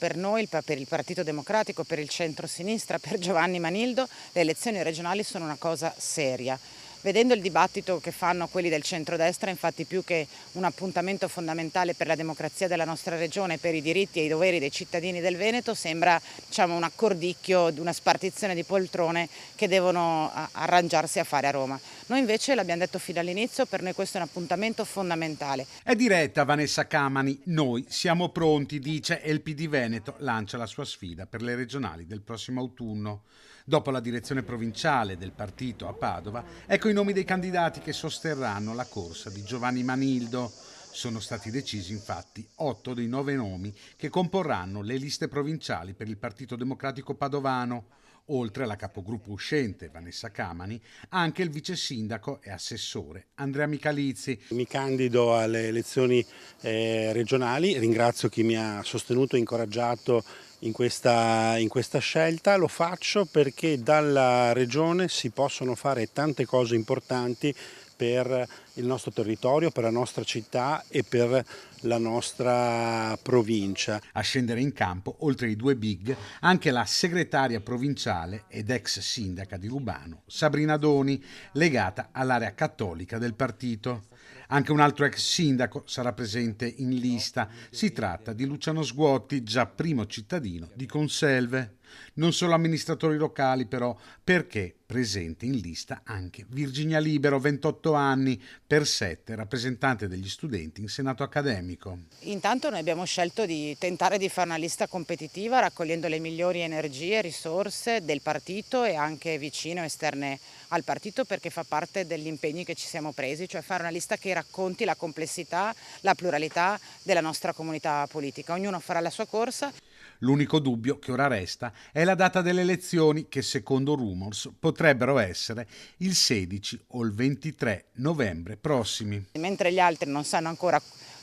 per noi, per il Partito Democratico, per il centro-sinistra, per Giovanni Manildo, le elezioni regionali sono una cosa seria. Vedendo il dibattito che fanno quelli del centrodestra, infatti, più che un appuntamento fondamentale per la democrazia della nostra regione, per i diritti e i doveri dei cittadini del Veneto, sembra un accordicchio, una spartizione di poltrone che devono arrangiarsi a fare a Roma. Noi invece l'abbiamo detto fin dall'inizio, per noi questo è un appuntamento fondamentale. È diretta Vanessa Camani, noi siamo pronti, dice, e il PD Veneto lancia la sua sfida per le regionali del prossimo autunno. Dopo la direzione provinciale del partito a Padova, ecco i nomi dei candidati che sosterranno la corsa di Giovanni Manildo. Sono stati decisi infatti 8 dei 9 nomi che comporranno le liste provinciali per il Partito Democratico Padovano. Oltre alla capogruppo uscente Vanessa Camani, anche il vice sindaco e assessore Andrea Michalizzi. Mi candido alle elezioni regionali, ringrazio chi mi ha sostenuto e incoraggiato in questa scelta. Lo faccio perché dalla regione si possono fare tante cose importanti per il nostro territorio, per la nostra città e per la nostra provincia. A scendere in campo, oltre ai due big, anche la segretaria provinciale ed ex sindaca di Lubano, Sabrina Doni, legata all'area cattolica del partito. Anche un altro ex sindaco sarà presente in lista. Si tratta di Luciano Sguotti, già primo cittadino di Conselve. Non solo amministratori locali però, perché presente in lista anche Virginia Libero, 28 anni, per 7, rappresentante degli studenti in senato accademico. Intanto noi abbiamo scelto di tentare di fare una lista competitiva raccogliendo le migliori energie e risorse del partito e anche vicino esterne al partito, perché fa parte degli impegni che ci siamo presi, cioè fare una lista che racconti la complessità, la pluralità della nostra comunità politica. Ognuno farà la sua corsa. L'unico dubbio che ora resta è la data delle elezioni che, secondo rumors, potrebbero essere il 16 o il 23 novembre prossimi. Mentre gli altri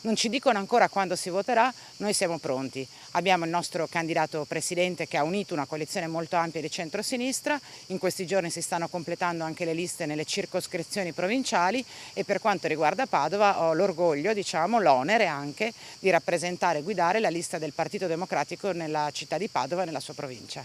non ci dicono ancora quando si voterà, noi siamo pronti. Abbiamo il nostro candidato presidente che ha unito una coalizione molto ampia di centrosinistra. In questi giorni si stanno completando anche le liste nelle circoscrizioni provinciali e per quanto riguarda Padova ho l'orgoglio, l'onere anche di rappresentare e guidare la lista del Partito Democratico nella città di Padova e nella sua provincia.